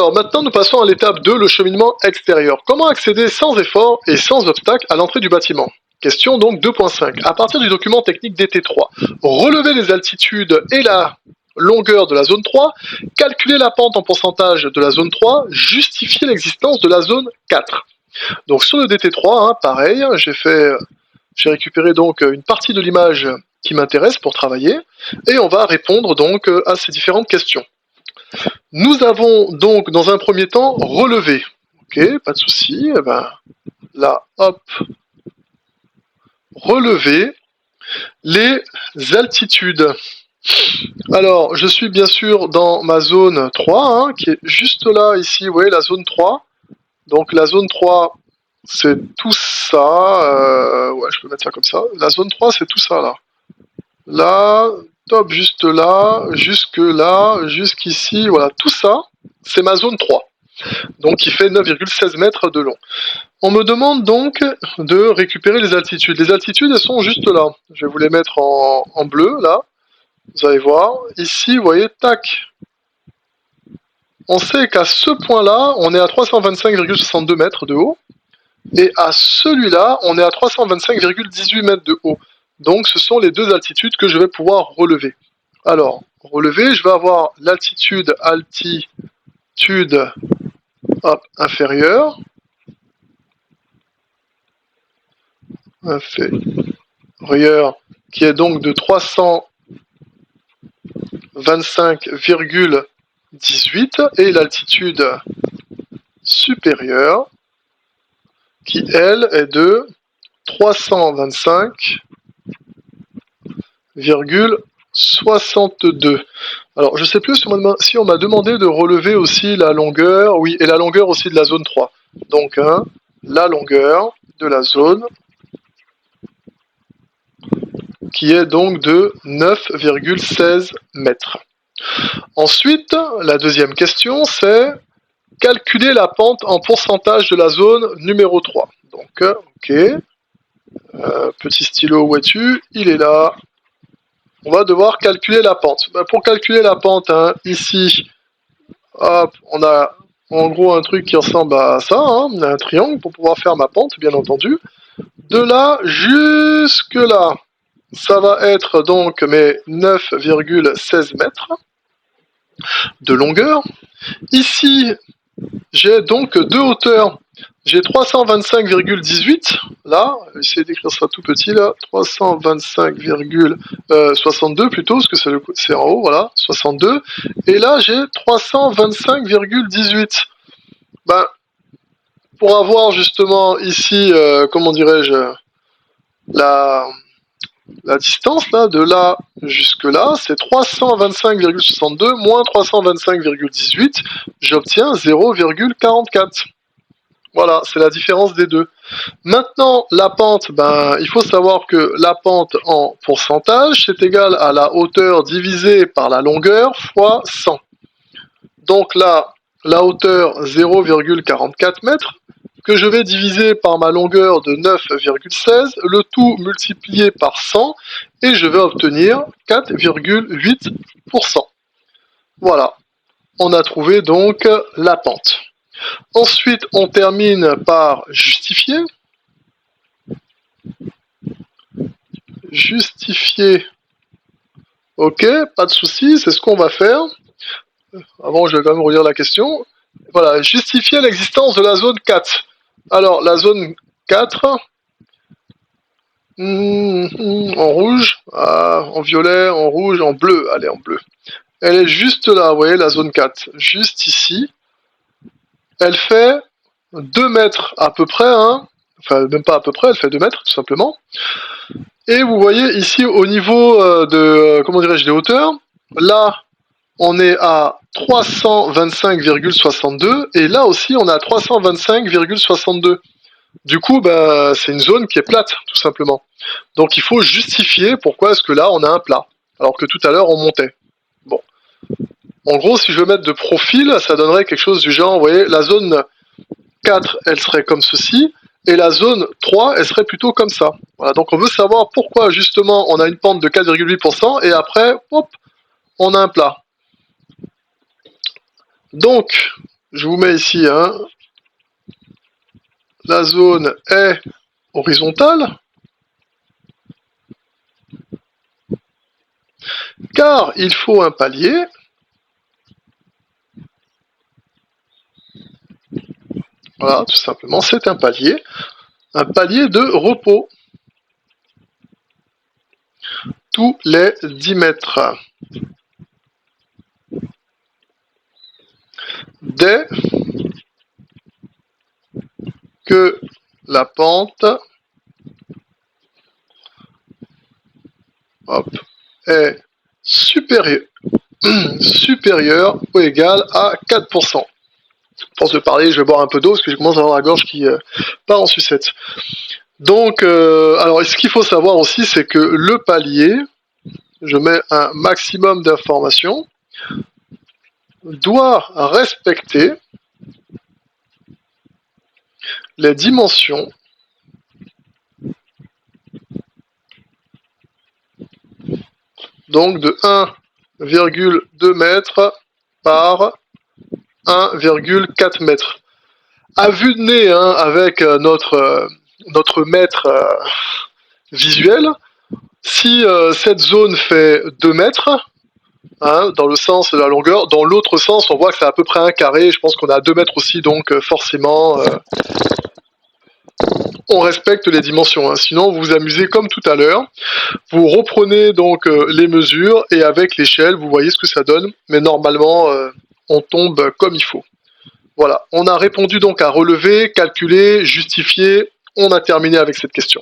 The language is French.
Alors maintenant, nous passons à l'étape 2, le cheminement extérieur. Comment accéder sans effort et sans obstacle à l'entrée du bâtiment? Question donc 2.5. À partir du document technique DT3, relevez les altitudes et la longueur de la zone 3, calculer la pente en pourcentage de la zone 3, justifier l'existence de la zone 4. Donc sur le DT3, pareil, j'ai récupéré donc une partie de l'image qui m'intéresse pour travailler, et on va répondre donc à ces différentes questions. Nous avons donc dans un premier temps relevé. Ok, pas de souci. Eh ben, là, hop, relever les altitudes. Alors, je suis bien sûr dans ma zone 3, qui est juste là, ici, vous voyez, la zone 3. Donc la zone 3, c'est tout ça. Ouais, je peux mettre ça comme ça. La zone 3, c'est tout ça, là. Là, top, juste là, jusque là, jusqu'ici, voilà, tout ça, c'est ma zone 3. Donc qui fait 9,16 mètres de long. On me demande donc de récupérer les altitudes. Les altitudes, elles sont juste là. Je vais vous les mettre en bleu, là. Vous allez voir. Ici, vous voyez, tac. On sait qu'à ce point-là, on est à 325,62 mètres de haut. Et à celui-là, on est à 325,18 mètres de haut. Donc ce sont les deux altitudes que je vais pouvoir relever. Alors, relever, je vais avoir l'altitude inférieure. Inférieure, qui est donc de 325,18 et l'altitude supérieure qui elle est de 325,62. Alors je sais plus si on m'a demandé de relever aussi la longueur, oui, et la longueur aussi de la zone 3. Donc la longueur de la zone qui est donc de 9,16 mètres. Ensuite, la deuxième question, c'est calculer la pente en pourcentage de la zone numéro 3. Donc, ok, petit stylo, où es-tu? Il est là. On va devoir calculer la pente. Pour calculer la pente, ici, hop, on a en gros un truc qui ressemble à ça, un triangle pour pouvoir faire ma pente, bien entendu. De là jusque là, ça va être donc mes 9,16 mètres de longueur. Ici, j'ai donc deux hauteurs. J'ai 325,18, là, essayez d'écrire ça tout petit, là, 325,62 plutôt, parce que c'est en haut, voilà, 62. Et là, j'ai 325,18. Ben, pour avoir justement ici, comment dirais-je, la distance là, de là jusque là, c'est 325,62 moins 325,18, j'obtiens 0,44. Voilà, c'est la différence des deux. Maintenant, la pente, il faut savoir que la pente en pourcentage, c'est égal à la hauteur divisée par la longueur fois 100. Donc là, la hauteur 0,44 mètres, que je vais diviser par ma longueur de 9,16, le tout multiplié par 100, et je vais obtenir 4,8%. Voilà, on a trouvé donc la pente. Ensuite, on termine par justifier. Justifier. Ok, pas de souci, c'est ce qu'on va faire. Avant, je vais quand même relire la question. Voilà, justifier l'existence de la zone 4. Alors, la zone 4, en rouge, en violet, en rouge, en bleu. Allez, en bleu. Elle est juste là, vous voyez, la zone 4. Juste ici. Elle fait 2 mètres à peu près, enfin, même pas à peu près, elle fait 2 mètres, tout simplement. Et vous voyez ici, au niveau comment dirais-je, des hauteurs, là, on est à 325,62, et là aussi, on est à 325,62. Du coup, c'est une zone qui est plate, tout simplement. Donc il faut justifier pourquoi est-ce que là, on a un plat, alors que tout à l'heure, on montait. Bon. En gros, si je veux mettre de profil, ça donnerait quelque chose du genre, vous voyez, la zone 4, elle serait comme ceci, et la zone 3, elle serait plutôt comme ça. Voilà, donc on veut savoir pourquoi, justement, on a une pente de 4,8%, et après, hop, on a un plat. Donc, je vous mets ici, hein, la zone est horizontale, car il faut un palier. Voilà, tout simplement, c'est un palier de repos, tous les 10 mètres. Dès que la pente est supérieure ou égale à 4%. Force de parler, je vais boire un peu d'eau parce que je commence à avoir la gorge qui part en sucette. Donc, alors, ce qu'il faut savoir aussi, c'est que le palier, je mets un maximum d'informations, doit respecter les dimensions donc de 1,2 mètres par 1,4 mètres. À vue de nez, hein, avec notre mètre visuel, si cette zone fait 2 mètres, hein, dans le sens de la longueur, dans l'autre sens, on voit que c'est à peu près un carré, je pense qu'on a 2 mètres aussi, donc forcément, on respecte les dimensions. Hein. Sinon, vous vous amusez comme tout à l'heure, vous reprenez donc les mesures, et avec l'échelle, vous voyez ce que ça donne, mais normalement, on tombe comme il faut. Voilà, on a répondu donc à relever, calculer, justifier, on a terminé avec cette question.